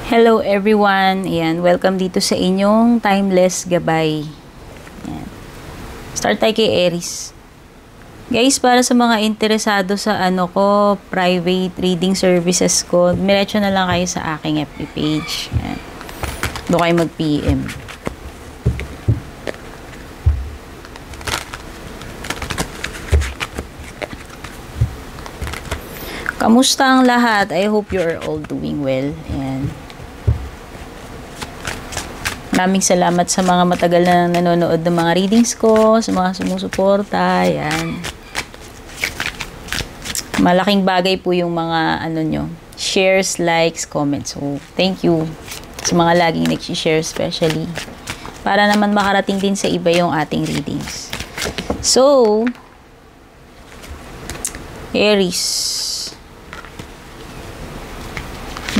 Hello everyone, ayan, welcome dito sa inyong Timeless Gabay. Ayan. Start tayo kay Aries. Guys, para sa mga interesado sa private reading services ko, diretso na lang kayo sa aking FB page. Ayan. Doon kayo mag-PM. Kamusta ang lahat? I hope you're all doing well. Ayan. Maraming salamat sa mga matagal na nanonood ng mga readings ko, sa mga sumusuporta, ayan. Malaking bagay po yung mga shares, likes, comments. So, thank you sa mga laging nag-share especially. Para naman makarating din sa iba yung ating readings. So, Aries.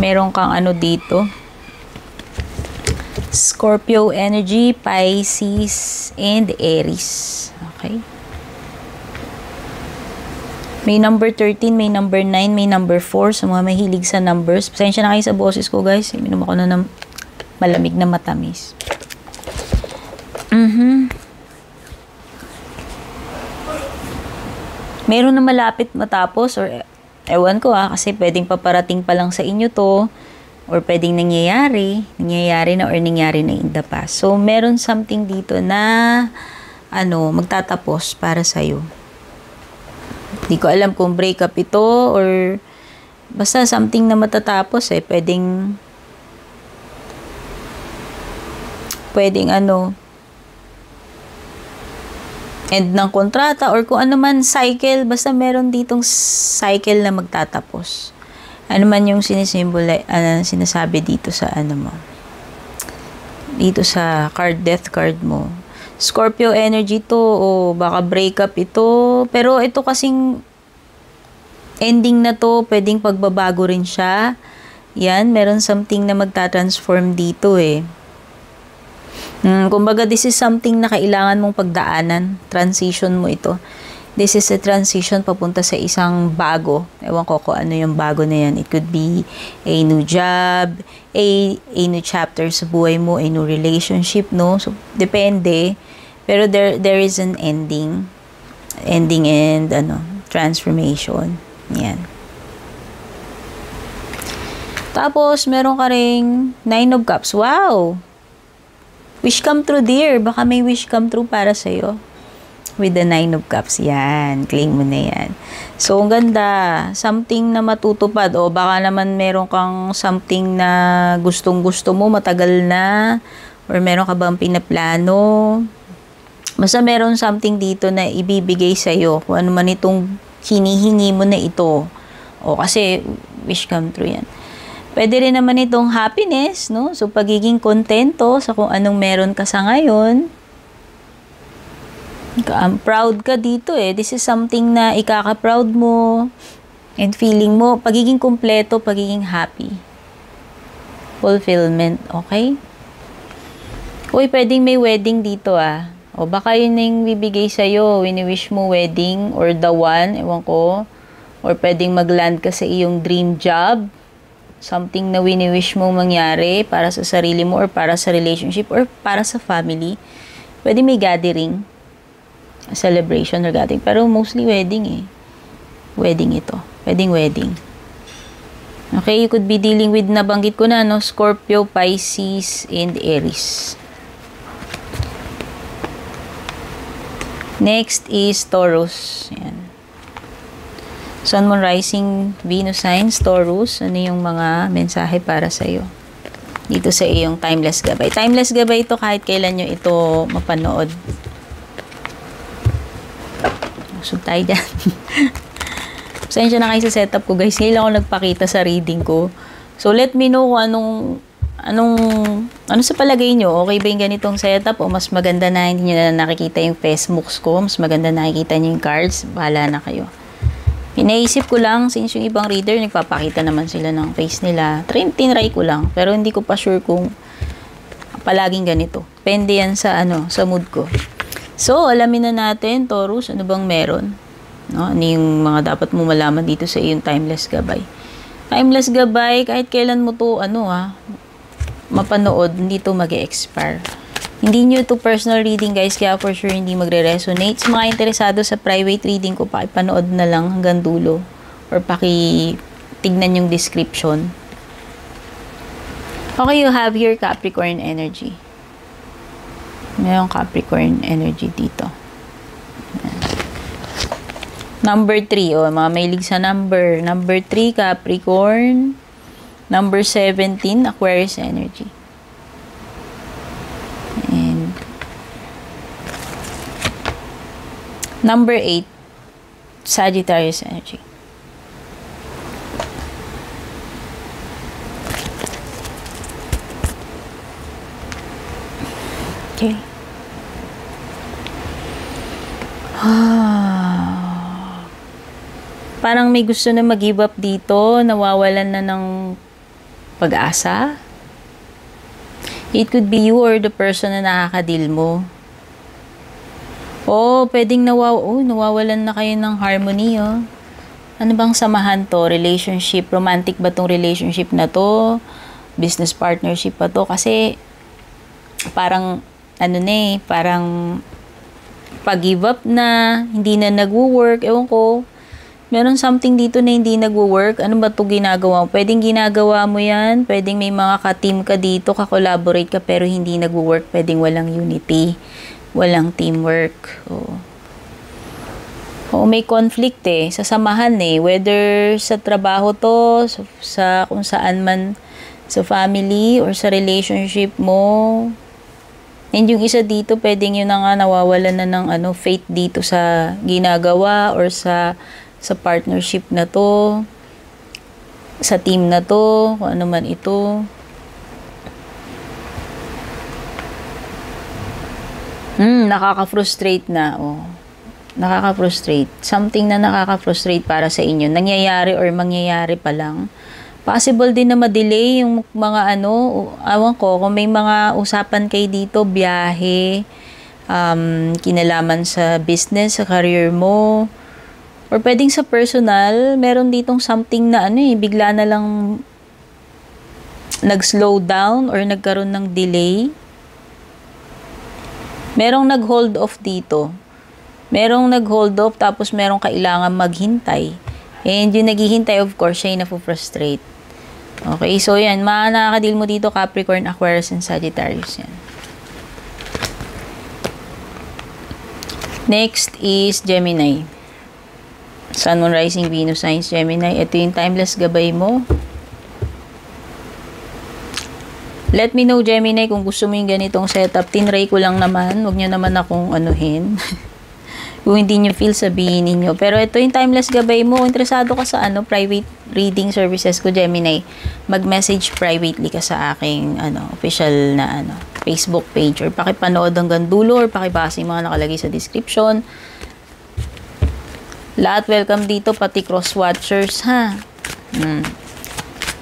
Meron kang dito. Scorpio energy, Pisces, and Aries. Okay. May number 13, may number 9, may number 4. Sa mga mahilig sa numbers. Pasensya na kayo sa boses ko, guys. Minom ako na ng malamig na matamis. Meron na malapit matapos or ewan ko kasi pwedeng paparating pa lang sa inyo to. Or pwedeng nangyayari na or nangyari na in the past. So, meron something dito na, magtatapos para sa'yo. Hindi ko alam kung breakup ito or basta something na matatapos Pwedeng end ng kontrata or kung ano man cycle. Basta meron ditong cycle na magtatapos. Ano man yung sinasabi dito sa mo. Dito sa death card mo. Scorpio energy to o baka breakup ito. Pero ito kasing ending na to, pwedeng pagbabago rin siya. Yan, meron something na magta-transform dito Kumbaga, this is something na kailangan mong pagdaanan. Transition mo ito. This is a transition papunta sa isang bago. Ewan ko kung ano yung bago na yan. It could be a new job, a new chapter sa buhay mo, a new relationship, no? So, depende. Pero there is an ending. Ending and, transformation. Yan. Tapos, meron ka ring 9 of Cups. Wow! Wish come true, dear. Baka may wish come true para sa'yo. With the 9 of Cups. Yan. Claim mo na yan. So, ang ganda. Something na matutupad. O baka naman meron kang something na gustong-gusto mo, matagal na. Or meron ka bang pinaplano. Basta meron something dito na ibibigay sa'yo. Kung ano man itong hinihingi mo na ito. O kasi, wish come true yan. Pwede rin naman itong happiness, no? So, pagiging kontento sa kung anong meron ka sa ngayon. Proud ka dito This is something na ikaka-proud mo and feeling mo, pagiging kumpleto, pagiging happy. Fulfillment, okay? Uy, pwedeng may wedding dito O baka yun na yung bibigay sa'yo, wini-wish mo wedding or the one, ewan ko. Or pwedeng mag-land ka sa iyong dream job. Something na wini-wish mo mangyari para sa sarili mo or para sa relationship or para sa family. Pwede may gathering. Celebration or gathering. Pero mostly wedding Wedding ito. Pwedeng wedding. Okay, you could be dealing with, nabanggit ko na, Scorpio, Pisces, and Aries. Next is Taurus. Yan. Sun, Moon, Rising, Venus signs, Taurus. Ano yung mga mensahe para sa'yo? Dito sa iyong Timeless Gabay. Timeless Gabay ito kahit kailan nyo ito mapanood. Usog tayo dyan. Pasensya na kayo sa setup ko, guys. Ngayon lang ako nagpakita sa reading ko. So, let me know kung ano sa palagay nyo. Okay ba yung ganitong setup? O mas maganda na hindi nyo na nakikita yung facebooks ko? Mas maganda na nakikita nyo yung cards? Bahala na kayo. Pinaisip ko lang, since yung ibang reader, nagpapakita naman sila ng face nila. Tinry ko lang. Pero hindi ko pa sure kung palaging ganito. Pende yan sa mood ko. So, alamin na natin, Taurus, ano bang meron? No? Ano yung mga dapat mo malaman dito sa iyong Timeless Gabay? Timeless Gabay, kahit kailan mo to, mapanood, hindi to mag-expire. Hindi nyo to personal reading guys, kaya for sure hindi magre-resonate. Sa mga interesado sa private reading ko, pakipanood na lang hanggang dulo or tignan yung description. Okay, you have your Capricorn energy. Mayroong Capricorn energy dito. Number 3, mga mahilig sa number. Number 3, Capricorn. Number 17, Aquarius energy. And number 8, Sagittarius energy. Okay. Parang may gusto na mag-give up dito, nawawalan na ng pag-asa. It could be you or the person na nakakadil mo. Pwedeng nawawalan na kayo ng harmony, Ano bang samahan to? Relationship? Romantic ba tong relationship na to? Business partnership ba to? Kasi, parang, parang pag-give up na, hindi na nagwo-work, ewan ko. Meron something dito na hindi nagwo-work. Ano ba ito ginagawa mo? Pwedeng ginagawa mo yan. Pwedeng may mga ka-team ka dito, ka-collaborate ka, pero hindi nagwo-work. Pwedeng walang unity. Walang teamwork. May conflict sa samahan Whether sa trabaho to, sa kung saan man, sa family, or sa relationship mo. And yung isa dito, pwedeng yun na nga nawawalan na ng faith dito sa ginagawa or sa partnership na to, sa team na to, kung ano man ito. Nakaka-frustrate na, Nakaka-frustrate. Something na nakaka-frustrate para sa inyo. Nangyayari or mangyayari pa lang. Possible din na ma-delay yung mga awan ko, kung may mga usapan kayo dito, biyahe, kinalaman sa business, sa career mo, or pwedeng sa personal, meron ditong something na bigla na lang nag-slow down or nagkaroon ng delay. Merong nag-hold off dito. Merong nag-hold off tapos merong kailangan maghintay. And yung naghihintay, of course, siya yung na-frustrate. Okay, so yan. Nakakadil mo dito, Capricorn, Aquarius, and Sagittarius. Yan. Next is Gemini. Sun, Moon, Rising, Venus, Signs, Gemini. Ito yung timeless gabay mo. Let me know, Gemini, kung gusto mo yung ganitong setup. Tinry ko lang naman. Huwag nyo naman akong anuhin. Kung hindi nyo feel, sabihin ninyo. Pero ito yung timeless gabay mo. Interesado ka sa private reading services ko, Gemini. Mag-message privately ka sa aking official na Facebook page. Or pakipanood hanggang dulo. Or pakibasa yung mga nakalagay sa description. Lahat welcome dito, pati cross-watchers, ha?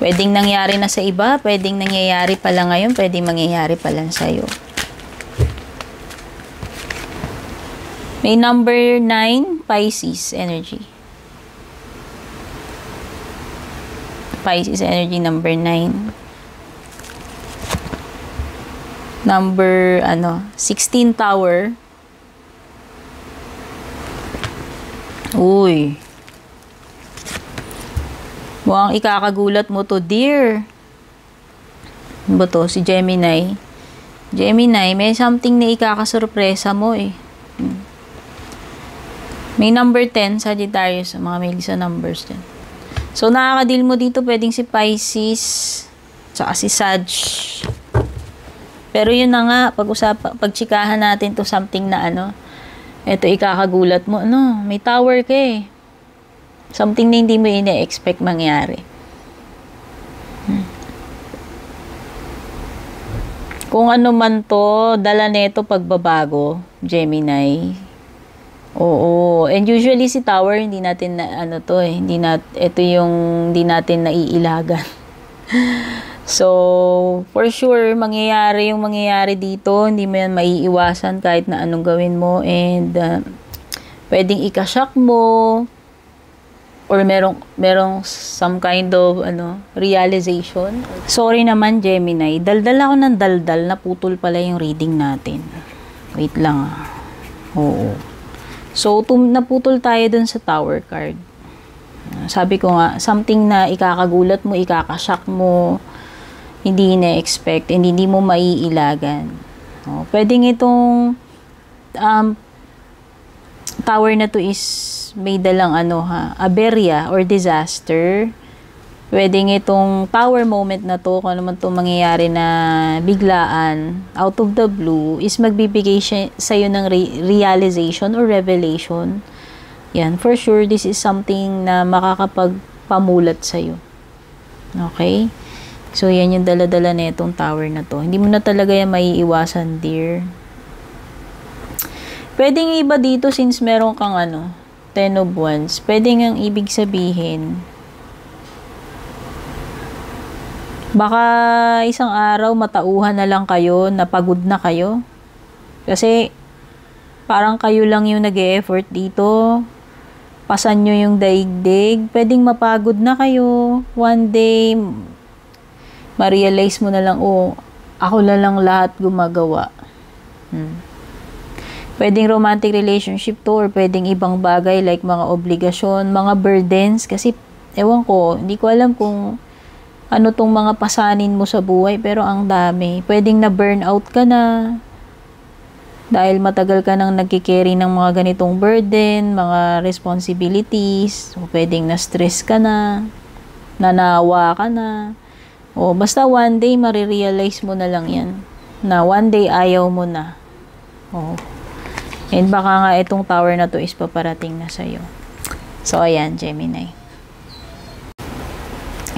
Pwedeng nangyari na sa iba, pwedeng nangyayari pa lang ngayon, pwedeng mangyayari pa lang sa'yo. May number 9, Pisces energy. Pisces energy, number 9. Number, 16, Tower. Uy. Mukhang ikakagulat mo to, dear. Ano ba to? Si Gemini. Gemini, may something na ikakasurpresa mo May number 10, Sagittarius. Mga may sa numbers din. So, nakakadil mo dito, pwedeng si Pisces, tsaka si Sag. Pero yun na nga, pagtsikahan natin to something na ito ikakagulat mo. May tower ka Something na hindi mo ina-expect mangyari. Kung ano man to, dala neto pagbabago, Gemini. Oo. And usually si Tower, hindi natin na, ito yung hindi natin naiilagan. So, for sure, mangyayari yung mangyayari dito. Hindi mo yan maiiwasan kahit na anong gawin mo. And, pwedeng ikashock mo. or merong some kind of realization. Sorry naman, Gemini. Daldal ako ng daldal, naputol pala yung reading natin. Wait lang ah. Oo. So, naputol tayo dun sa Tower card. Sabi ko nga, something na ikakagulat mo, ikakashock mo, hindi na-expect, and hindi mo maiilagan. Pwedeng itong tower na to is may dalang aberya or disaster. Pwedeng itong tower moment na to, kung ano man itong mangyayari na biglaan, out of the blue, is magbibigay sa'yo ng realization or revelation. Yan, for sure, this is something na makakapagpamulat sa'yo. Okay? So, yan yung dala-dala na itong tower na to. Hindi mo na talaga yan maiiwasan, dear. Pwedeng iba dito since meron kang 10 of Wands. Pwedeng ang ibig sabihin, baka isang araw matauhan na lang kayo, napagod na kayo. Kasi parang kayo lang yung nag-e-effort dito. Pasan nyo yung daigdig. Pwedeng mapagod na kayo. One day, ma-realize mo na lang, ako na lang lahat gumagawa. Pwedeng romantic relationship to, or pwedeng ibang bagay like mga obligasyon, mga burdens. Kasi, ewan ko, hindi ko alam kung ano tong mga pasanin mo sa buhay, pero ang dami. Pwedeng na burnout ka na, dahil matagal ka nang nagkikerry ng mga ganitong burden, mga responsibilities. O pwedeng na-stress ka na, nanawa ka na. O basta one day, marirealize mo na lang yan. Na one day, ayaw mo na. O. And baka nga itong tower na to is paparating na sa'yo. So, ayan, Gemini.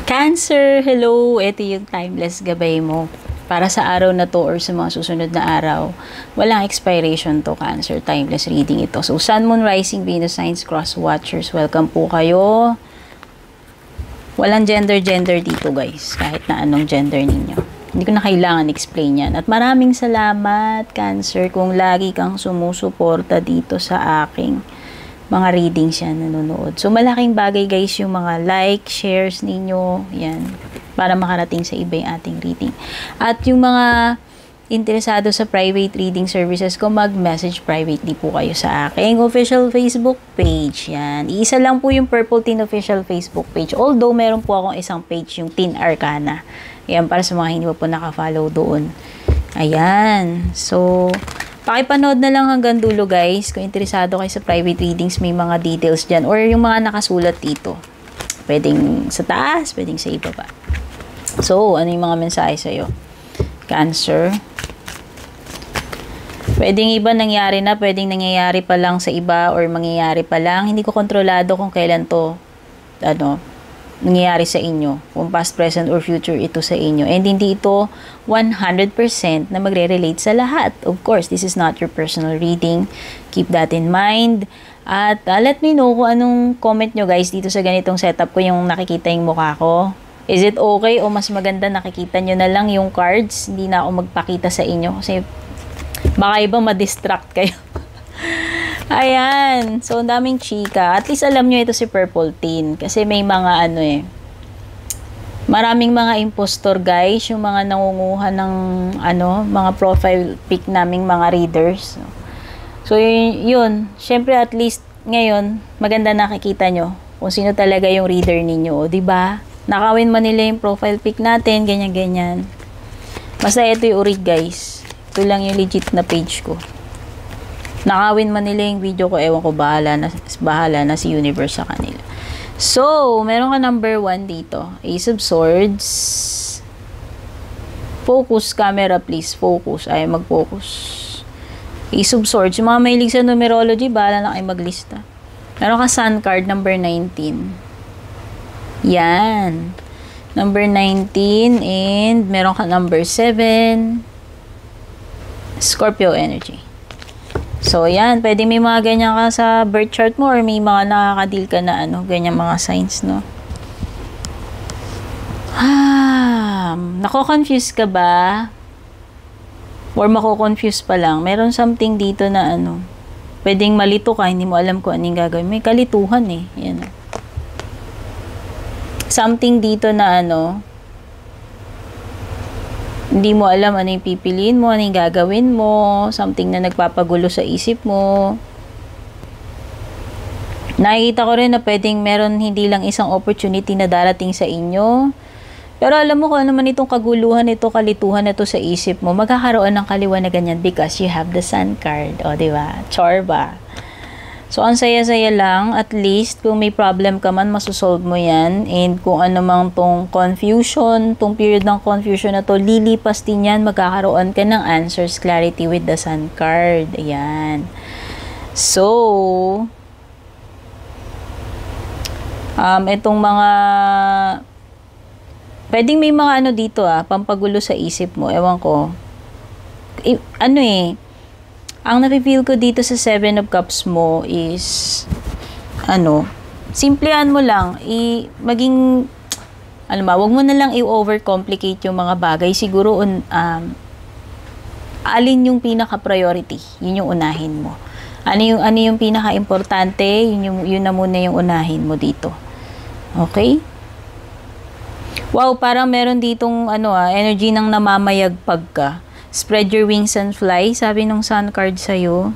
Cancer, hello! Ito yung timeless gabay mo. Para sa araw na to or sa mga susunod na araw, walang expiration to, Cancer. Timeless reading ito. So, Sun, Moon, Rising, Venus, Signs, Cross Watchers, welcome po kayo. Walang gender dito, guys. Kahit na anong gender ninyo. Hindi ko na kailangan explain yan. At maraming salamat, Cancer, kung lagi kang sumusuporta dito sa aking mga readings yan, nanonood. So, malaking bagay, guys, yung mga like, shares ninyo. Yan. Para makarating sa iba yung ating reading. At yung mga interesado sa private reading services ko, mag-message privately po kayo sa aking official Facebook page. Yan. Iisa lang po yung Purple Teen official Facebook page. Although, meron po akong isang page, yung Teen Arcana. Yan, para sa mga hindi po naka-follow doon. Ayan. So, pakipanood na lang hanggang dulo, guys. Kung interesado kayo sa private readings, may mga details dyan. Or yung mga nakasulat dito. Pwedeng sa taas, pwedeng sa ibaba. So, ano yung mga mensahe sa'yo? Cancer. Pwedeng iba nangyari na, pwedeng nangyayari pa lang sa iba or mangyayari pa lang. Hindi ko kontrolado kung kailan to, nangyayari sa inyo. Kung past, present, or future ito sa inyo. And hindi ito 100% na magre-relate sa lahat. Of course, this is not your personal reading. Keep that in mind. At let me know kung anong comment nyo, guys, dito sa ganitong setup ko, yung nakikita yung mukha ko. Is it okay o mas maganda nakikita nyo na lang yung cards? Hindi na ako magpakita sa inyo kasi baka iba ma-distract kayo. Ayan. So, ang daming chika. At least alam nyo ito si Purple Teen. Kasi may mga maraming mga impostor, guys. Yung mga nangunguha ng mga profile pic naming mga readers. So, yun. Siyempre, at least ngayon, maganda nakikita nyo kung sino talaga yung reader ninyo. O, diba? Nakawin mo nila yung profile pic natin. Ganyan-ganyan. Basta ito yung urig, guys. Ito lang yung legit na page ko. Nakawin man nila yung video ko, ewan ko, bahala na si universe sa kanila. So, meron ka number 1 dito. Ace of Swords. Focus, camera please. Focus. Ay, mag-focus. Ace of Swords. Yung mga mahilig sa numerology, bahala na kayo maglista. Meron ka Sun card, number 19. Yan. Number 19. And meron ka number 7. Scorpio energy. So, yan. Pwede may mga ganyan ka sa birth chart mo or may mga nakaka-deal ka na ganyan mga signs, no? Nako-confuse ka ba? Or mako-confuse pa lang? Meron something dito na pwedeng malito ka, hindi mo alam kung anong gagawin. May kalituhan eh. Yan. something dito na ano, hindi mo alam ano yung pipiliin mo, ano yung gagawin mo, something na nagpapagulo sa isip mo. Nakikita ko rin na pwedeng meron hindi lang isang opportunity na darating sa inyo. Pero alam mo kung ano man itong kaguluhan, ito kalituhan na to sa isip mo, magkakaroon ng kaliwan na ganyan because you have the Sun card. O, diba? Chorba. So, ang saya-saya lang, at least, kung may problem ka man, masusolve mo yan. And kung ano mang tong confusion, tong period ng confusion na to, lilipas din yan, magkakaroon ka ng answers, clarity with the Sun card. Ayan. So, itong mga, pwedeng may mga ano dito pampagulo sa isip mo, ewan ko. Ang nafe-feel ko dito sa 7 of Cups mo is, simplehan mo lang, wag mo na lang i-overcomplicate yung mga bagay. Siguro, alin yung pinaka-priority, yun yung unahin mo. Ano yung pinaka-importante, yun na muna yung unahin mo dito. Okay? Wow, parang meron ditong energy ng namamayagpag ka. Spread your wings and fly, sabi ng Sun card sa'yo.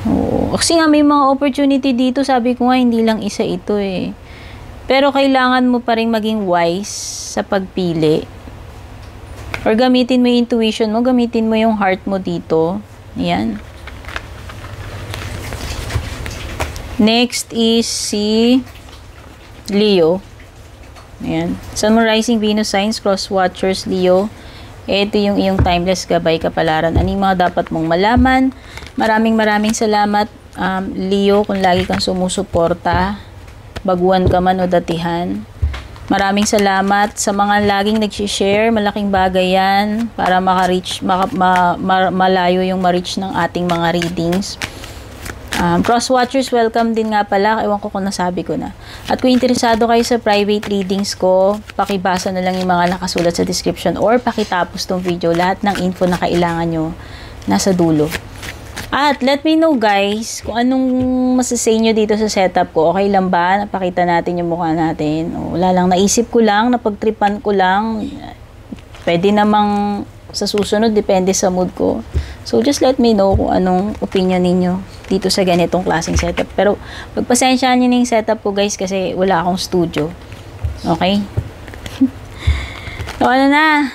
Oo. Kasi nga may mga opportunity dito, sabi ko nga hindi lang isa ito eh. Pero kailangan mo pa rin maging wise sa pagpili. Or gamitin mo yung intuition mo, gamitin mo yung heart mo dito. Ayan. Next is si Leo. Ayan. Sun, Moon, Rising, Venus signs, cross watchers, Leo. Ito yung iyong timeless gabay kapalaran. Ano yung mga dapat mong malaman? Maraming salamat, Leo, kung lagi kang sumusuporta. Baguhan ka man o datihan. Maraming salamat sa mga laging nag-share. Malaking bagay yan para malayo yung ma-reach ng ating mga readings. Cross-watchers, welcome din nga pala. Ewan ko kung nasabi ko na. At kung interesado kayo sa private readings ko, pakibasa na lang yung mga nakasulat sa description or pakitapos tong video. Lahat ng info na kailangan nyo nasa dulo. At let me know guys, kung anong masasay nyo dito sa setup ko. Okay lang ba? Napakita natin yung mukha natin. O, wala lang, naisip ko lang, napagtripan ko lang. Pwede namang sa susunod, depende sa mood ko. So, just let me know kung anong opinion ninyo dito sa ganitong klaseng setup. Pero, pagpasensyaan nyo na yung setup ko guys kasi wala akong studio. Okay? So, ano na,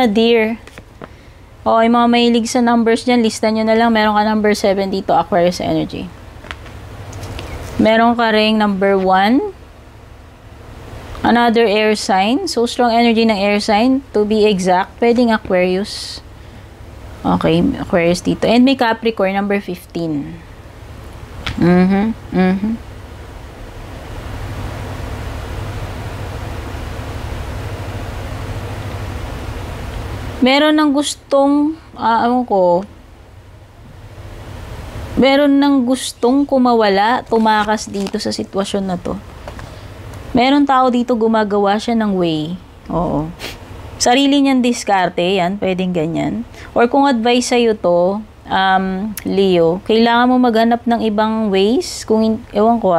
dear? O, yung mga mahilig sa numbers dyan, lista nyo na lang. Meron ka number 7 dito, Aquarius energy. Meron ka ring number 1. Another air sign. So, strong energy ng air sign. To be exact, pwedeng Aquarius. Okay, Aquarius dito. And may Capricorn, number 15. Meron ng gustong, meron ng gustong kumawala, tumakas dito sa sitwasyon na to. Meron tao dito gumagawa siya ng way. Oo. Sarili niyang diskarte, yan, pwedeng ganyan. Or kung advice sa'yo to, Leo, kailangan mo maghanap ng ibang ways. Ewan ko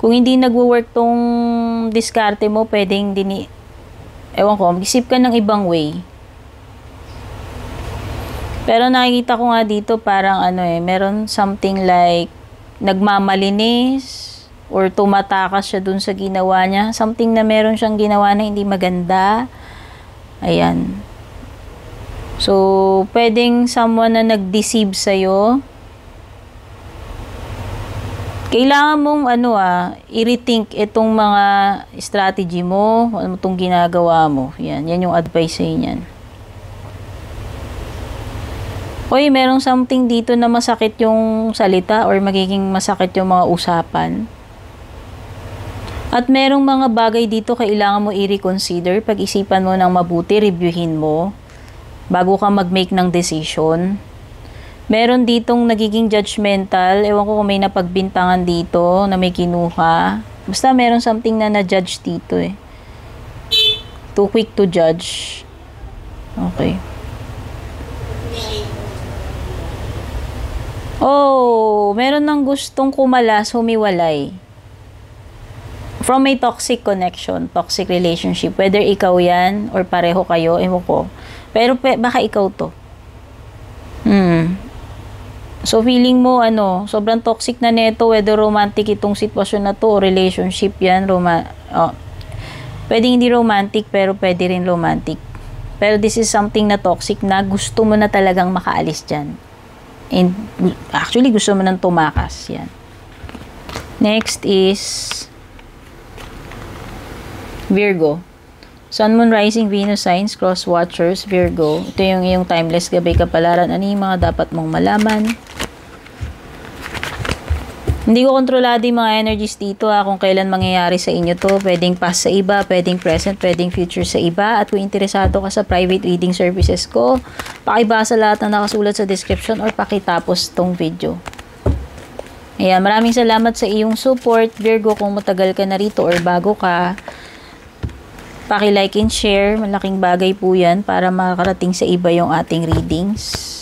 kung hindi nagwo-work tong diskarte mo, pwedeng ewan ko, mag-isip ka ng ibang way. Pero nakikita ko nga dito parang meron something like nagmamalinis or tumatakas siya dun sa ginawa niya. Something na meron siyang ginawa na hindi maganda. Ayan. So, pwedeng someone na nag-deceive sa'yo. Kailangan mong i-rethink itong mga strategy mo, ano itong ginagawa mo. Yan yung advice sa'yo niyan. Hoy, merong something dito na masakit yung salita or magiging masakit yung mga usapan. At merong mga bagay dito kailangan mo i-reconsider. Pag-isipan mo ng mabuti, reviewin mo bago ka mag-make ng decision. Meron ditong nagiging judgmental. Ewan ko kung may napagbintangan dito na may kinuha. Basta meron something na na-judge dito eh. Too quick to judge. Okay. Oh, meron ng gustong kumalas, humiwalay. from a toxic connection, toxic relationship, whether ikaw yan or pareho kayo, ewan ko. Pero baka ikaw to. So, feeling mo, sobrang toxic na neto, whether romantic itong sitwasyon na to o relationship yan, pwedeng hindi romantic, pero pwede rin romantic. Pero this is something na toxic na gusto mo na talagang makaalis dyan. And actually, gusto mo nang tumakas. Yan. Next is Virgo. Sun, Moon, Rising, Venus signs, cross watchers, Virgo. Ito yung iyong timeless gabay kapalaran. Ano yung mga dapat mong malaman? Hindi ko kontrolado yung mga energies dito kung kailan mangyayari sa inyo to. Pwedeng past sa iba, pwedeng present, pwedeng future sa iba. At kung interesado ka sa private reading services ko, pakibasa lahat ng nakasulat sa description or pakitapos tong video. Ayan, maraming salamat sa iyong support, Virgo. Kung matagal ka na rito or bago ka, paki-like and share. Malaking bagay po yan para makarating sa iba yung ating readings.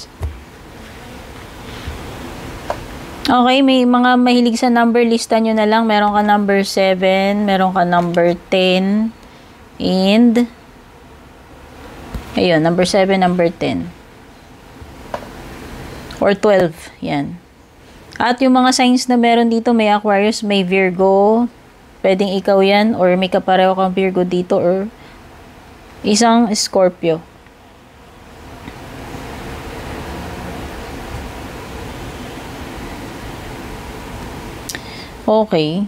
Okay, may mga mahilig sa number, lista nyo na lang. Meron ka number 7, meron ka number 10, and ayun, number 7, number 10. Or 12, yan. At yung mga signs na meron dito, may Aquarius, may Virgo, pwedeng ikaw yan, or may kapareho kang Virgo dito, or isang Scorpio. Okay.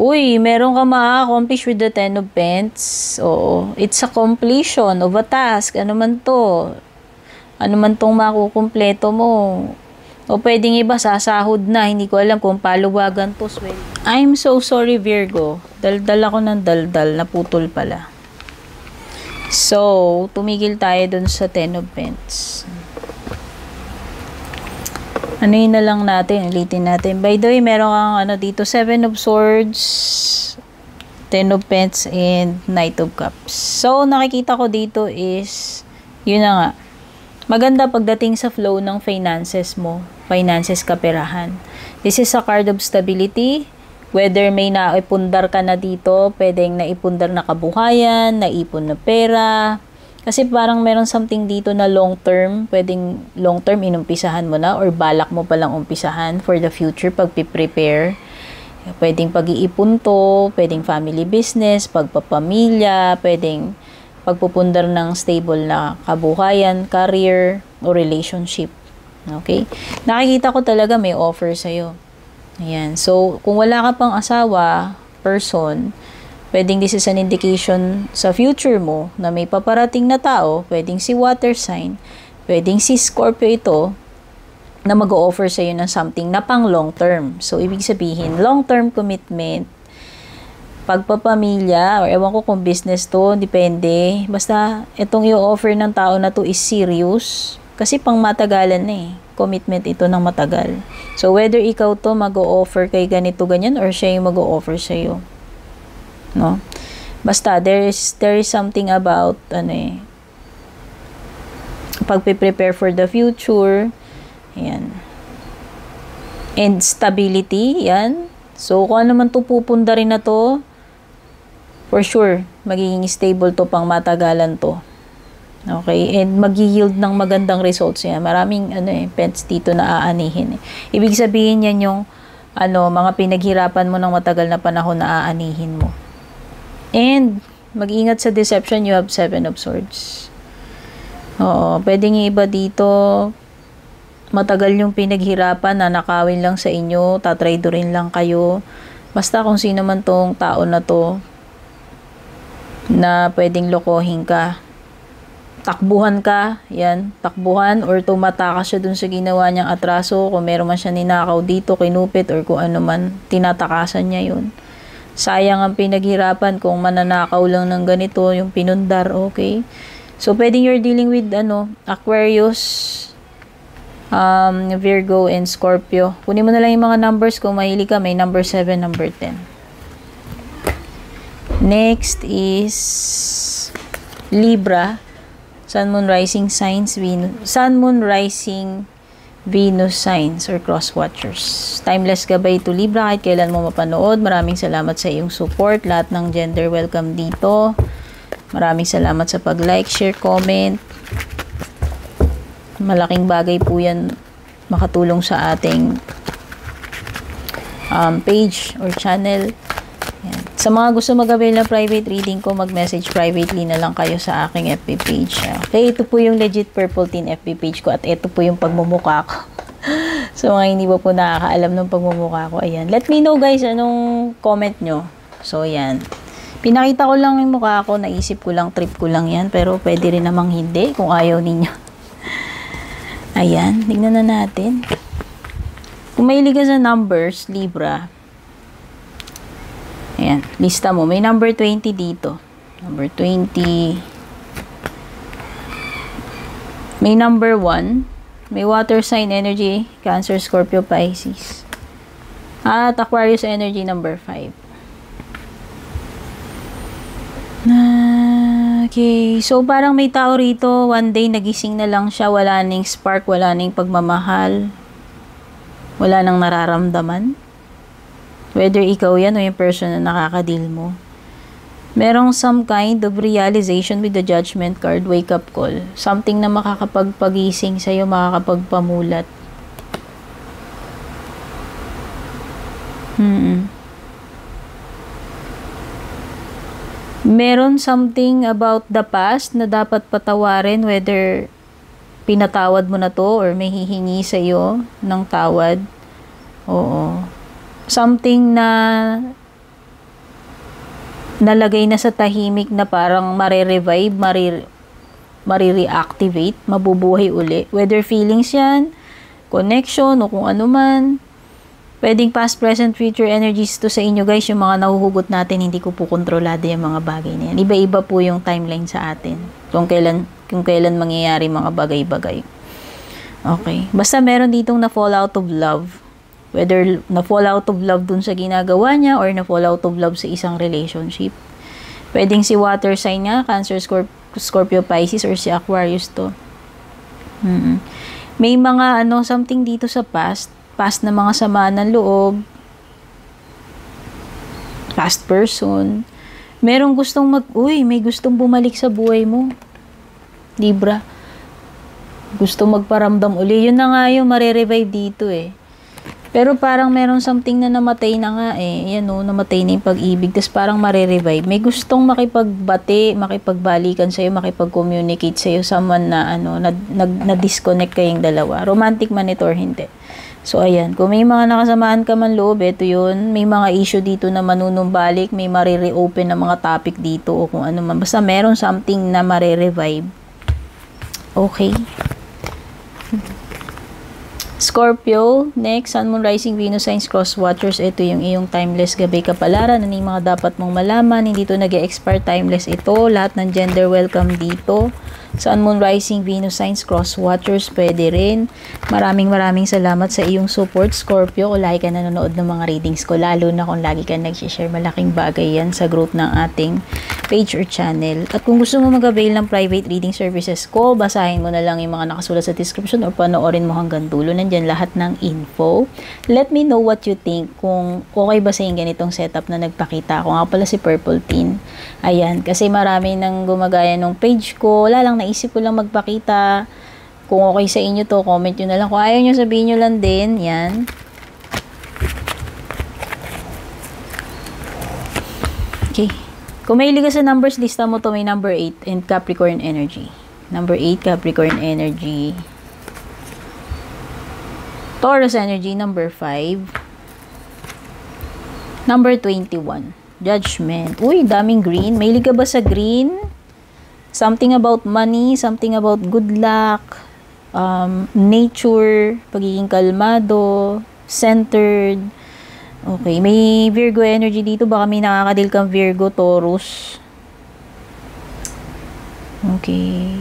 Uy, meron ka ma-accomplish with the Ten of Pentacles. Oo. It's a completion of a task. Ano man to? Ano man tong makukumpleto mo? O pwedeng iba, sasahod na. Hindi ko alam kung paluwagan to. I'm so sorry, Virgo. Daldal ako ng daldal. Naputol pala. So, tumigil tayo dun sa Ten of Pentacles. Ano yun na lang natin, ulitin natin. By the way, meron kang dito, 7 of Swords, 10 of Pentacles, and Knight of Cups. So, nakikita ko dito is, yun na nga, maganda pagdating sa flow ng finances mo, finances kaperahan. This is a card of stability, whether may naipundar ka na dito, pwedeng naipundar na kabuhayan, naipon na pera. Kasi parang meron something dito na long term, pwedeng long term inumpisahan mo na or balak mo palang umpisahan for the future pag-prepare. Pwedeng pag-iipon to, pwedeng family business, pagpapamilya, pwedeng pagpupundar ng stable na kabuhayan, career, o relationship. Okay? Nakikita ko talaga may offer sa'yo. Ayan. So, kung wala ka pang asawa, person, pwedeng this is an indication sa future mo na may paparating na tao, pwedeng si water sign, pwedeng si Scorpio ito, na mag-o-offer sa'yo ng something na pang long term. So, ibig sabihin, long term commitment, pagpapamilya, or ewan ko kung business to, depende. Basta, itong i-offer ng tao na to is serious, kasi pang matagalan na eh. Commitment ito ng matagal. So, whether ikaw to mag-o-offer kay ganito, ganyan, or siya yung mag-o-offer sa'yo. No? Basta there is something about pagpe-prepare for the future. Ayan. And stability, yan. So kung ano man to pupunda rin na to, for sure magiging stable to, pang matagalan to. Okay? And mag-yield ng magandang results yan. Maraming pets dito na aanihin. Ibig sabihin yan yung mga pinaghirapan mo ng matagal na panahon na aanihin mo. And, mag-ingat sa deception, you have 7 of Swords. Oo, pwedeng iba dito, matagal yung pinaghirapan, nanakawin lang sa inyo, tatraydorin lang kayo. Basta kung sino man tong tao na to, na pwedeng lokohin ka, takbuhan ka, yan, takbuhan, or tumatakas siya dun sa ginawa niyang atraso, kung meron man siya ninakaw dito, kinupit, or kung ano man, tinatakasan niya yun. Sayang ang pinaghirapan kung mananakaw lang ng ganito, yung pinundar, okay? So, pwedeng you're dealing with, Aquarius, Virgo, and Scorpio. Kunin mo na lang yung mga numbers kung mahilig ka. May number 7, number 10. Next is Libra. Sun, Moon, Rising signs, Sun, Moon, Rising, Venus signs or cross watchers. Timeless gabay to Libra, kahit kailan mo mapanood. Maraming salamat sa iyong support. Lahat ng gender welcome dito. Maraming salamat sa pag-like, share, comment. Malaking bagay po yan makatulong sa ating page or channel. Yan. Sa mga gusto mag-avail ng private reading ko, mag-message privately na lang kayo sa aking FB page. Okay, ito po yung legit Purple Teen FB page ko at ito po yung pagmumukha ko. So, mga hindi po nakakaalam ng pagmumukha ko, ayan. Let me know guys, anong comment nyo. So, ayan. Pinakita ko lang yung mukha ko, naisip ko lang, trip ko lang yan, pero pwede rin namang hindi kung ayaw ninyo. Ayan, tignan na natin. Kung mahilig ka sa numbers, Libra, ayan, lista mo. May number 20 dito. Number 20. May number 1. May water sign energy, Cancer, Scorpio, Pisces. At Aquarius energy, number 5. Okay, so parang may tao rito, one day nagising na lang siya, wala ning spark, wala ning pagmamahal, wala nang nararamdaman. Whether ikaw yan o yung person na nakakadeal mo. Merong some kind of realization with the Judgment card, wake up call. Something na makakapagpagising sa'yo, makakapagpamulat. Meron something about the past na dapat patawarin, whether pinatawad mo na to or may hihingi sa'yo ng tawad. Oo. Something na nalagay na sa tahimik na parang marirevive, marireactivate, mabubuhay uli. Whether feelings yan, connection, o kung ano man. Pwedeng past, present, future energies to sa inyo guys. Yung mga nahuhugot natin, hindi ko po kontrolado yung mga bagay na yan. Iba-iba po yung timeline sa atin. Kung kailan mangyayari mga bagay-bagay. Okay. Basta meron ditong na-fall out of love. Whether na-fall out of love dun sa ginagawa niya or na-fall out of love sa isang relationship. Pwedeng si water sign nga, Cancer, Scorpio, Pisces, or si Aquarius to. May mga something dito sa past na mga sama ng loob, past person. Merong gustong may gustong bumalik sa buhay mo. Libra. Gusto magparamdam uli. Yun na nga yung marirevive dito eh. Pero parang meron something na namatay na nga eh. Yan o, namatay na yung pag-ibig. Tapos parang marirevive. May gustong makipagbati, makipagbalikan sa'yo, makipag-communicate sa'yo. Someone na na-disconnect kayong dalawa. Romantic man ito or hindi. So, ayan. Kung may mga nakasamaan ka man loob, ito yun. May mga issue dito na manunumbalik. May marireopen na mga topic dito o kung ano man. Basta meron something na marirevive. Okay. Scorpio, next, Sun, Moon, Rising, Venus, Signs, Cross Watchers. Ito yung iyong timeless gabay kapalaran. Ano yung mga dapat mong malaman? Hindi ito nag-expire, timeless ito. Lahat ng gender welcome dito. Sun, Moon, Rising, Venus, Signs, Cross Watchers, pwede rin. Maraming salamat sa iyong support, Scorpio. Kung lagi ka nanonood ng mga readings ko, lalo na kung lagi ka nag-share, malaking bagay yan sa growth ng ating page or channel. At kung gusto mo mag-avail ng private reading services ko, basahin mo na lang yung mga nakasulat sa description or panoorin mo hanggang dulo. Nandyan lahat ng info. Let me know what you think. Kung okay ba sa yung ganitong setup na nagpakita. Ako nga pala si Purple Teen. Ayan, kasi marami nang gumagaya ng page ko. Wala lang, naisip ko lang magpakita. Kung okay sa inyo to, comment nyo na lang. Kung ayaw nyo, sabihin nyo lang din. Yan. Okay. Kung may liga sa numbers, lista mo to, may number 8 and Capricorn energy. Number 8, Capricorn energy. Taurus energy, number 5. Number 21, Judgment. Uy, daming green. May liga ba sa green? Something about money, something about good luck, nature, pagiging kalmado, centered. Okay, may Virgo energy dito. Baka may nakakadil kang Virgo, Taurus. Okay.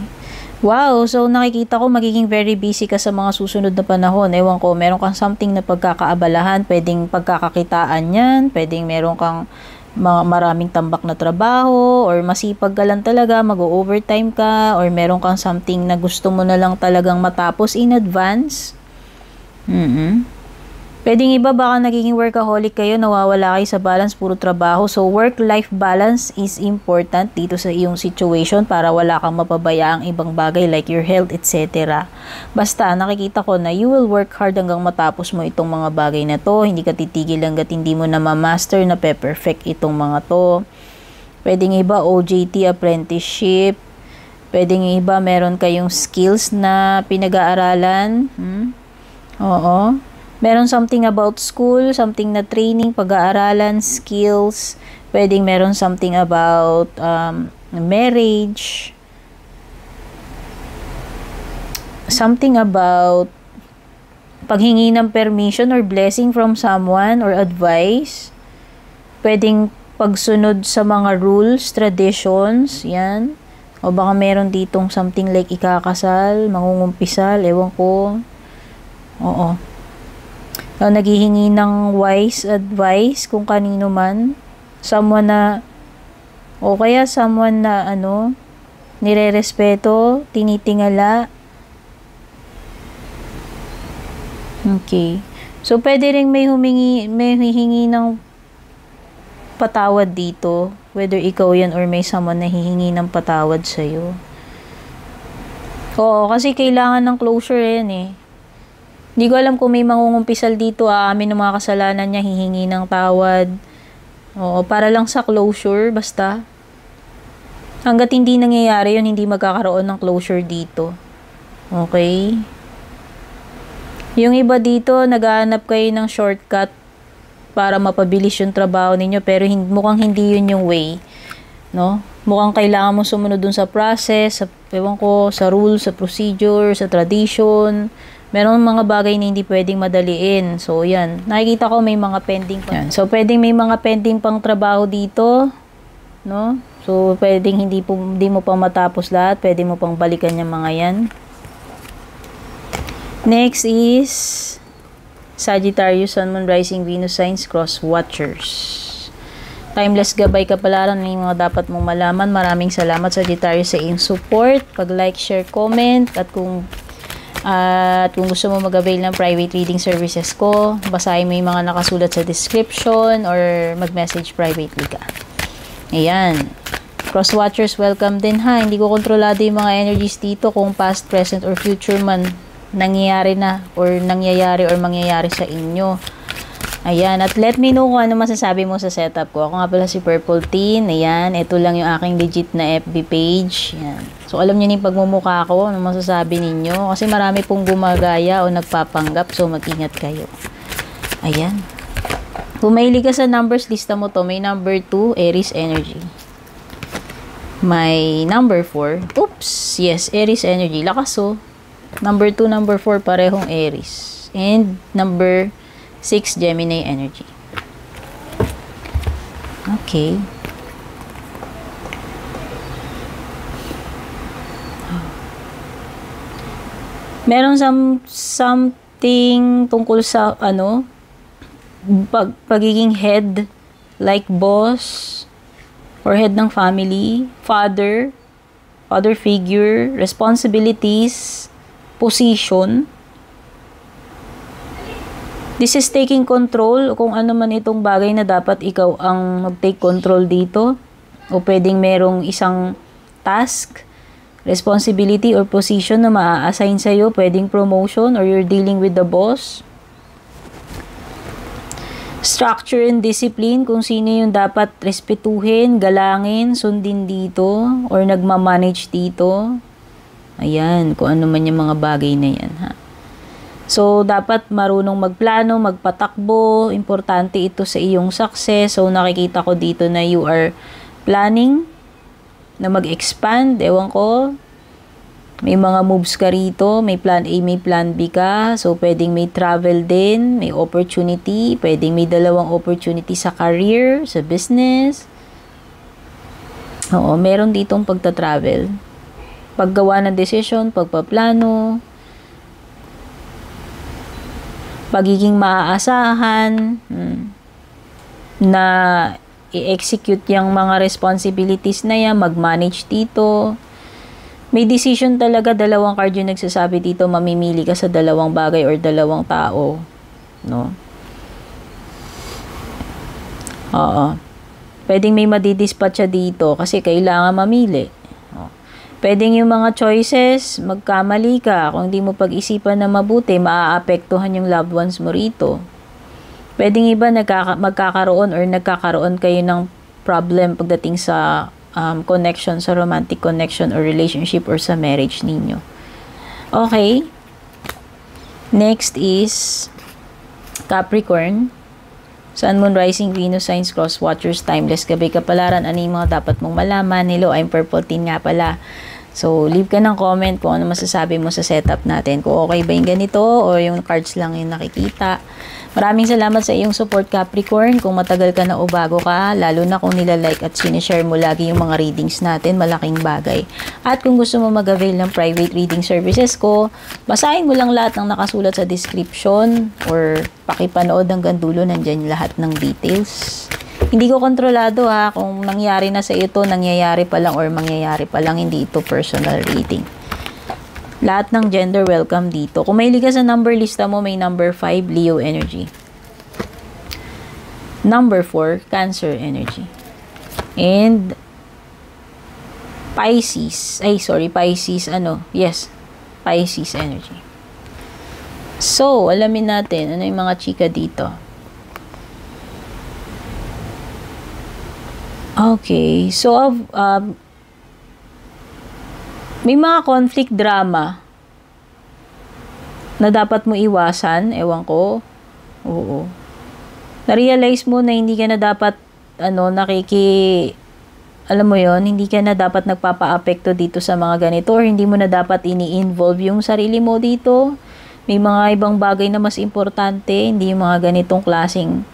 Wow, so nakikita ko magiging very busy ka sa mga susunod na panahon. Ewan ko, meron kang something na pagkakaabalahan. Pwedeng pagkakakitaan yan. Pwedeng meron kang maraming tambak na trabaho. Or masipag ka lang talaga, mag-overtime ka. Or meron kang something na gusto mo na lang talagang matapos in advance. Pwedeng iba, baka nagiging workaholic kayo, nawawala kayo sa balance, puro trabaho. So, work-life balance is important dito sa iyong situation para wala kang mapabayaang ibang bagay like your health, etc. Basta, nakikita ko na you will work hard hanggang matapos mo itong mga bagay na to. Hindi ka titigil hanggat hindi mo na ma-master na pe-perfect itong mga to. Pwedeng iba, OJT, apprenticeship. Pwedeng iba, meron kayong skills na pinag-aaralan. Oo. Meron something about school, something na training, pag-aaralan, skills. Pwedeng meron something about marriage. Something about paghingi ng permission or blessing from someone or advice. Pwedeng pagsunod sa mga rules, traditions, yan. O baka meron ditong something like ikakasal, mangungumpisal, ewan ko. Oo. Naghihingi ng wise advice kung kanino man. Someone na, o kaya someone na, nire-respeto, tinitingala. Okay. So, pwede rin may hihingi ng patawad dito. Whether ikaw yan or may someone na hihingi ng patawad sa'yo. Oo, kasi kailangan ng closure yan eh. Hindi ko alam kung may mangungumpisal dito, aamin ng mga kasalanan niya, hihingi ng tawad. Oo, para lang sa closure, basta. Hanggat hindi nangyayari yun, hindi magkakaroon ng closure dito. Okay? Yung iba dito, naghahanap kayo ng shortcut para mapabilis yung trabaho ninyo, pero mukhang hindi yun yung way. No? Mukhang kailangan mo sumunod dun sa process, sa rules, sa procedure, sa tradition. Meron mga bagay na hindi pwedeng madaliin. So, yan. Nakikita ko may mga pending pa. Yan. So, pwedeng may mga pending pang trabaho dito. No? So, pwedeng hindi mo pang matapos lahat. Pwede mo pang balikan yung mga yan. Next is Sagittarius, Sun, Moon, Rising, Venus signs, Cross Watchers. Timeless gabay kapalaran, may mga dapat mong malaman. Maraming salamat Sagittarius sa iyong support. Pag-like, share, comment. At kung gusto mo mag-avail ng private reading services ko, basahin mo yung mga nakasulat sa description or mag-message privately ka. Ayan. Cross Watchers, welcome din ha. Hindi ko kontrolado yung mga energies dito kung past, present, or future man nangyayari na or nangyayari or mangyayari sa inyo. Ayan. At let me know kung ano masasabi mo sa setup ko. Ako nga pala si Purple Teen. Ayan. Ito lang yung aking legit na FB page. Ayan. So, alam niyo yung pagmumukha ko. Ano masasabi ninyo? Kasi marami pong gumagaya o nagpapanggap. So, mag-ingat kayo. Ayan. Kung mahilig ka sa numbers, lista mo to. May number 2, Aries energy. May number 4. Oops! Yes, Aries energy. Lakas oh. Number 2, number 4, parehong Aries. And number 6, Gemini energy. Okay. Meron something tungkol sa pagiging head, like boss, or head ng family, father figure, responsibilities, position. This is taking control kung ano man itong bagay na dapat ikaw ang mag-take control dito. O pwedeng merong isang task, responsibility, or position na maa-assign sa'yo. Pwedeng promotion or you're dealing with the boss. Structure and discipline, kung sino yung dapat respetuhin, galangin, sundin dito, or nagmamanage dito. Ayan, kung ano man yung mga bagay na yan, ha. So, dapat marunong magplano, magpatakbo. Importante ito sa iyong success. So, nakikita ko dito na you are planning na mag-expand. Ewan ko. May mga moves ka rito. May plan A, may plan B ka. So, pwedeng may travel din. May opportunity. Pwedeng may dalawang opportunity sa career, sa business. Oo, meron ditong pagta-travel. Paggawa ng decision, pagpaplano, pagiging maaasahan, na i-execute yung mga responsibilities na yan, mag-manage dito. May decision talaga, dalawang card yung nagsasabi dito, mamimili ka sa dalawang bagay or dalawang tao, no? Oo. Pwedeng may madidispatch siya dito kasi kailangan mamili. Pwedeng yung mga choices, magkamali ka. Kung hindi mo pag-isipan na mabuti, maaapektuhan yung loved ones mo rito. Pwedeng iba magkakaroon or nagkakaroon kayo ng problem pagdating sa connection, sa romantic connection or relationship or sa marriage ninyo. Okay. Next is Capricorn. Sun, Moon, Rising, Venus, Signs, Cross, Watchers, Timeless, Gabay, Kapalaran. Ano yung mga dapat mong malaman? Hello, I'm Purple Teen nga pala. So, leave ka ng comment kung ano masasabi mo sa setup natin. Kung okay ba yung ganito o yung cards lang yung nakikita. Maraming salamat sa iyong support, Capricorn. Kung matagal ka na o bago ka, lalo na kung nilalike at sinishare mo lagi yung mga readings natin, malaking bagay. At kung gusto mo mag-avail ng private reading services ko, basahin mo lang lahat ng nakasulat sa description or pakipanood hanggang dulo, nandyan lahat ng details. Hindi ko kontrolado ha, kung nangyari na sa ito, nangyayari pa lang or mangyayari pa lang, hindi ito personal reading. Lahat ng gender welcome dito. Kung may liga sa number lista mo, may number 5, Leo energy. Number 4, Cancer energy. And Pisces. Pisces Pisces energy. So, alamin natin ano yung mga chika dito. Okay. So, may mga conflict drama na dapat mo iwasan. Ewan ko. Oo. Na-realize mo na hindi ka na dapat, alam mo yon, hindi ka na dapat nagpapa-apekto dito sa mga ganito or hindi mo na dapat ini-involve yung sarili mo dito. May mga ibang bagay na mas importante, hindi yung mga ganitong klaseng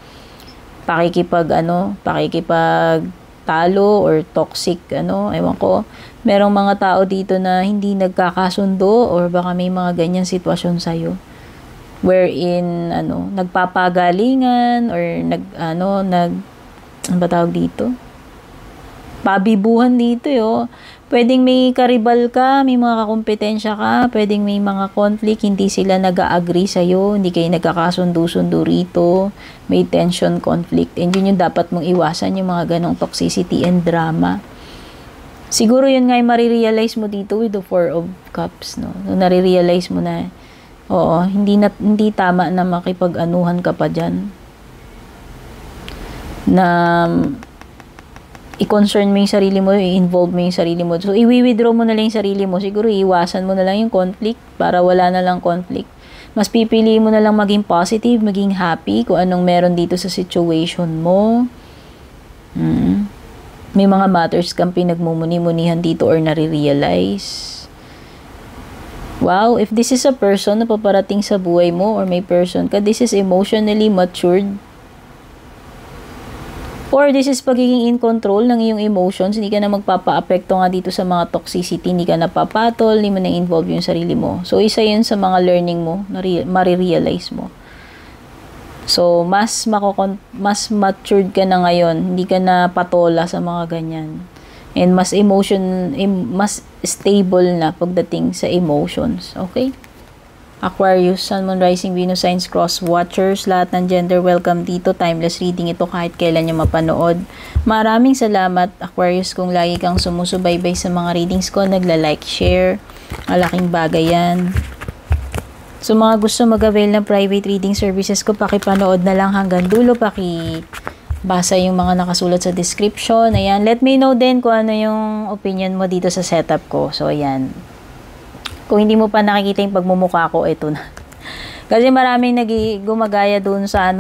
talo or toxic, ewan ko. Merong mga tao dito na hindi nagkakasundo or baka may mga ganyan sitwasyon sa'yo. Wherein, nagpapagalingan or ano ba tawag dito? Pabibuhan dito, yo. Pwedeng may karibal ka, may mga kakompetensya ka, pwedeng may mga conflict, hindi sila nag-a-agree sa'yo, hindi kayo nagkakasundo-sundo rito, may tension, conflict, and yun yung dapat mong iwasan, yung mga ganong toxicity and drama. Siguro yun nga yung marirealize mo dito with the 4 of Cups, no? So, nare-realize mo na, hindi tama na makipag-anuhan ka pa dyan. Na i-concern mo yung sarili mo, i-involve mo yung sarili mo. So, i-withdraw mo na lang yung sarili mo. Siguro, iwasan mo na lang yung conflict para wala na lang conflict. Mas pipili mo na lang maging positive, maging happy kung anong meron dito sa situation mo. May mga matters kang pinagmumuni-munihan dito or nare-realize. Wow, if this is a person na paparating sa buhay mo or may person ka, this is emotionally matured. Or this is pagiging in control ng iyong emotions, hindi ka na magpapa-apekto nga dito sa mga toxicity, hindi ka napapatol, hindi mo na involve yung sarili mo. So, isa yun sa mga learning mo, na marirealize mo. So, mas matured ka na ngayon, hindi ka na patola sa mga ganyan. And mas stable na pagdating sa emotions. Okay? Aquarius, Sun, Moon, Rising, Venus, Signs, Cross, Watchers, lahat ng gender welcome dito. Timeless reading ito kahit kailan nyo mapanood. Maraming salamat, Aquarius, kung lagi kang sumusubaybay sa mga readings ko, nagla-like, share. Malaking bagay yan. So, mga gusto mag-avail ng private reading services ko, pakipanood na lang hanggang dulo, pakibasa yung mga nakasulat sa description. Ayan, let me know din kung ano yung opinion mo dito sa setup ko. So, ayan. Kung hindi mo pa nakikita yung pagmumukha ko, ito na. Kasi maraming gumagaya doon sa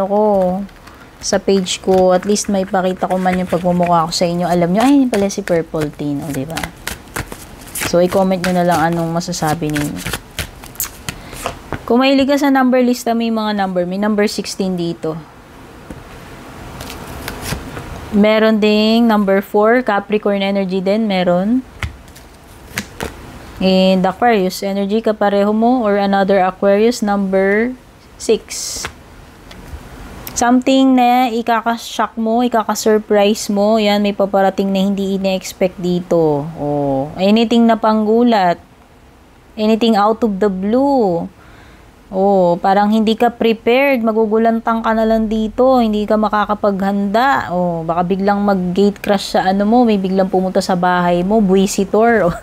sa page ko. At least may pakita ko man yung pagmumukha ko sa inyo. Alam nyo, ay, pala si Purple Teen, diba? So, i-comment nyo na lang anong masasabi ninyo. Kung mahilig ka sa number lista, may mga number. May number 16 dito. Meron ding number 4, Capricorn energy din, meron. And Aquarius energy, kapareho mo or another Aquarius, number 6. Something na ikaka-shock mo, ikaka-surprise mo. Yan, may paparating na hindi ine-expect dito. Oh, anything na panggulat. Anything out of the blue. Oh, parang hindi ka prepared. Magugulantang ka na lang dito. Hindi ka makakapaghanda. Oh, baka biglang mag-gate crash sa ano mo. May biglang pumunta sa bahay mo. Buwisitor. Oh.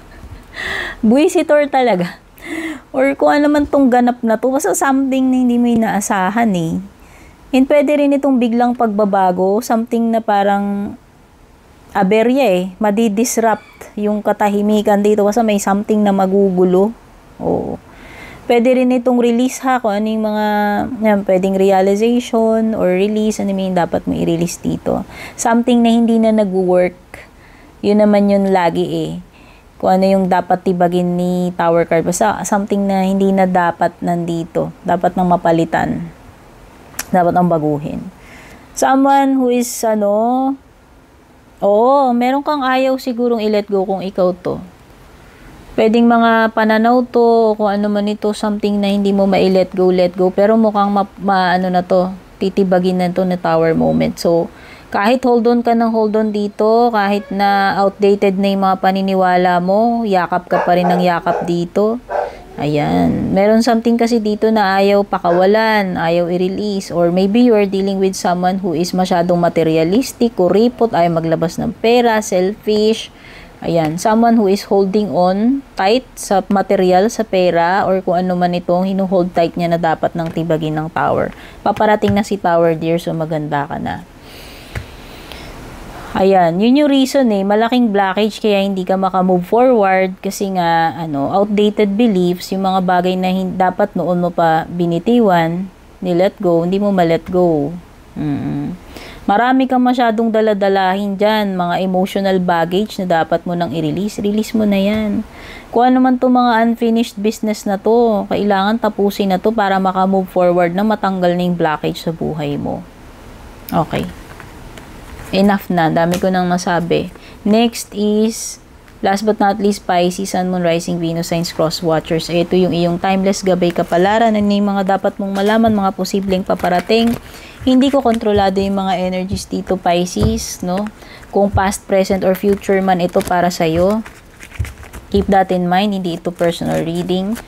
Buwisitor talaga. Or kung ano man tong ganap na to. Basta something na hindi mo inaasahan eh. And pwede rin itong biglang pagbabago, something na parang aberya eh, madi-disrupt yung katahimikan dito kasi may something na magugulo. Oo. Pwede rin itong release ha, kung ano yung mga pwedeng realization or release, ano yung dapat mo i-release dito. Something na hindi na nag-work, yun naman yun lagi eh. Kung ano yung dapat tibagin ni Tower card, basta something na hindi na dapat nandito, dapat nang mapalitan. Dapat ang baguhin. Someone who is, meron kang ayaw sigurong i-let go kung ikaw to. Pwedeng mga pananaw to, kung ano man ito, something na hindi mo ma-let go, pero mukhang titibagin na to na Tower moment. So, kahit hold on ka ng hold on dito, kahit na outdated na yung mga paniniwala mo, yakap ka pa rin ng yakap dito. Ayan. Meron something kasi dito na ayaw pakawalan, ayaw i-release, or maybe you are dealing with someone who is masyadong materialistic, kuripot, ayaw maglabas ng pera, selfish. Ayan. Someone who is holding on tight sa material, sa pera, or kung ano man itong hinuhold tight niya na dapat ng tibagin ng Tower. Paparating na si Tower, dear, so maganda ka na. Ayan, yun yung reason eh, malaking blockage kaya hindi ka makamove forward kasi nga, outdated beliefs, yung mga bagay na dapat noon mo pa binitiwan, ni-let go, hindi mo ma-let go. Marami kang masyadong daladalahin dyan, mga emotional baggage na dapat mo nang i-release, release mo na yan. Kung ano man to mga unfinished business na to, kailangan tapusin na to para makamove forward na matanggal na yung blockage sa buhay mo. Okay. Enough na. Dami ko nang masabi. Next is, last but not least, Pisces, Sun, Moon, Rising, Venus, Signs, Cross Watchers. Ito yung iyong timeless gabay kapalaran. Ano yung mga dapat mong malaman, mga posibleng paparating. Hindi ko kontrolado yung mga energies dito, Pisces, no? Kung past, present, or future man ito para sa'yo. Keep that in mind. Hindi ito personal reading.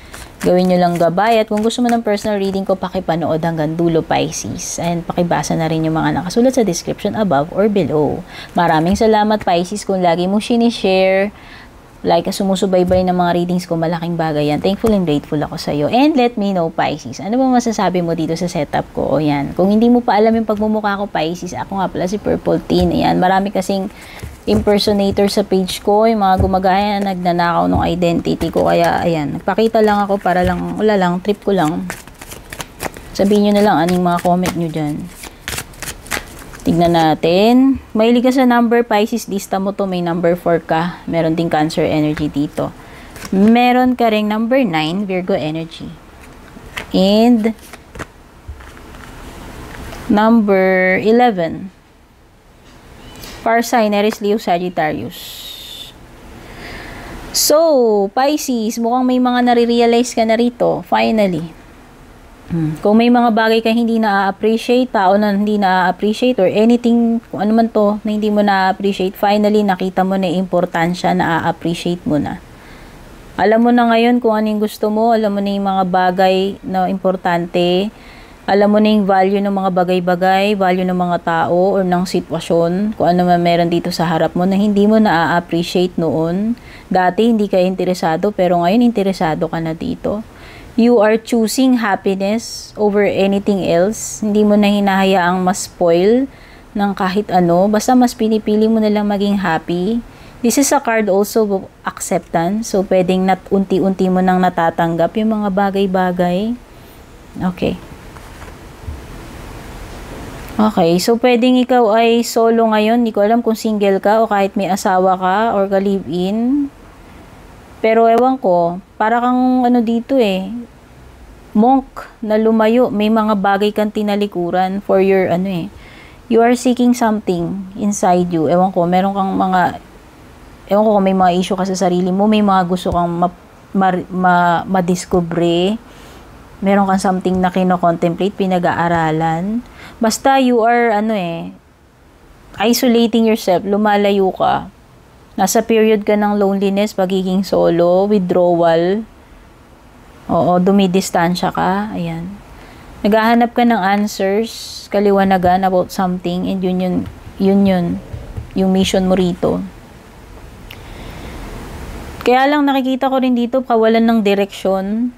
Gawin nyo lang gabay. At kung gusto mo ng personal reading ko, pakipanood hanggang dulo, Pisces. And pakibasa na rin yung mga nakasulat sa description above or below. Maraming salamat, Pisces, kung lagi mo sinishare. Like, sumusubaybay ng mga readings ko, malaking bagay yan. Thankful and grateful ako sa'yo. And let me know, Pisces, ano bang masasabi mo dito sa setup ko? O yan. Kung hindi mo pa alam yung pagmumukha ko, Pisces, ako nga pala si Purple Teen. Ayan, marami kasing impersonator sa page ko, yung mga gumagaya na nagnanakaw ng identity ko. Kaya, ayan, nagpakita lang ako para lang, wala lang, trip ko lang. Sabihin nyo na lang anong mga comment nyo dyan. Tignan natin. Mahilig ka sa number, Pisces, lista mo to, may number 4 ka. Meron ding Cancer energy dito. Meron ka ring number 9, Virgo energy. And number 11. Fire sign, Aries, Leo, Sagittarius. So, Pisces, mukhang may mga nare-realize ka na rito. Finally. Kung may mga bagay ka hindi na-appreciate, tao na hindi na-appreciate, or anything, kung ano man to, na hindi mo na-appreciate, finally, nakita mo na yung importansya na a-appreciate mo na. Alam mo na ngayon kung ano yung gusto mo, alam mo na yung mga bagay na importante, alam mo na yung value ng mga bagay-bagay, value ng mga tao, or ng sitwasyon, kung ano man meron dito sa harap mo na hindi mo na-appreciate noon. Dati hindi ka interesado, pero ngayon interesado ka na dito. You are choosing happiness over anything else. Hindi mo na hinahayaang mas spoil ng kahit ano. Basta mas pinipili mo na lang maging happy. This is a card also of acceptance. So, pwedeng unti-unti mo nang natatanggap yung mga bagay-bagay. Okay. Okay. So, pwedeng ikaw ay solo ngayon. Hindi ko alam kung single ka o kahit may asawa ka or ka-live-in. Pero ewan ko, para kang ano dito monk na lumayo, may mga bagay kang tinalikuran for your you are seeking something inside you. Ewan ko, meron kang ewan ko kung may mga issue ka sa sarili mo, may mga gusto kang madiscover. Meron kang something na kino-contemplate, pinag-aaralan. Basta you are, isolating yourself, lumalayo ka. Nasa period ka ng loneliness, pagiging solo, withdrawal. Oo, dumidistansya ka. Ayan. Naghahanap ka ng answers, kaliwanagan about something, and yun, yung mission mo rito. Kaya lang nakikita ko rin dito, kawalan ng direksyon.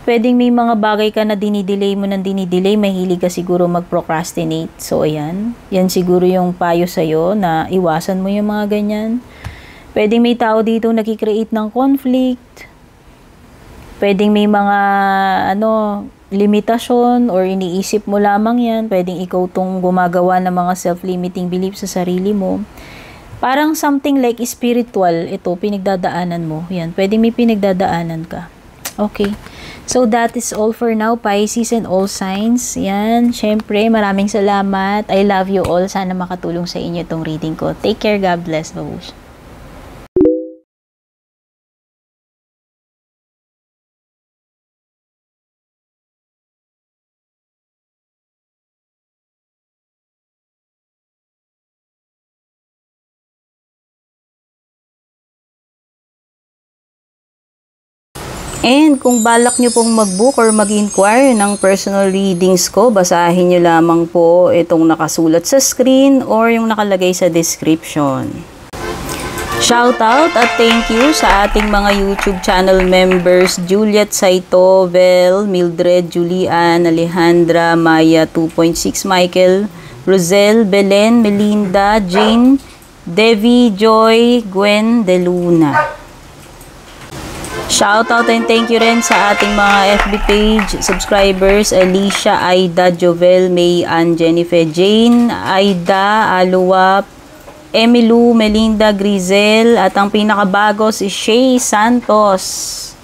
Pwedeng may mga bagay ka na dinidelay mo ng dinidelay, mahilig ka siguro mag-procrastinate. So, ayan. Yan siguro yung payo sa'yo na iwasan mo yung mga ganyan. Pwedeng may tao dito nagkikreate ng conflict. Pwedeng may mga, limitasyon or iniisip mo lamang yan. Pwedeng ikaw tong gumagawa ng mga self-limiting beliefs sa sarili mo. Parang something like spiritual, ito, pinagdadaanan mo. Yan, pwedeng may pinagdadaanan ka. Okay. So, that is all for now, Pisces and all signs. Yan, syempre, maraming salamat. I love you all. Sana makatulong sa inyo itong reading ko. Take care. God bless. Babush. And kung balak nyo pong mag-book or mag-inquire ng personal readings ko, basahin nyo lamang po itong nakasulat sa screen or yung nakalagay sa description. Shoutout at thank you sa ating mga YouTube channel members, Juliet Saito, Vel, Mildred, Julian, Alejandra, Maya 2.6, Michael, Rosel, Belen, Melinda, Jane, Devi, Joy, Gwen, De Luna. Shoutout and thank you rin sa ating mga FB page subscribers, Alicia, Aida, Jovel, May, Ann, Jennifer, Jane, Aida, Aluwap, Emilu, Melinda, Grizel, at ang pinakabago si Shay Santos.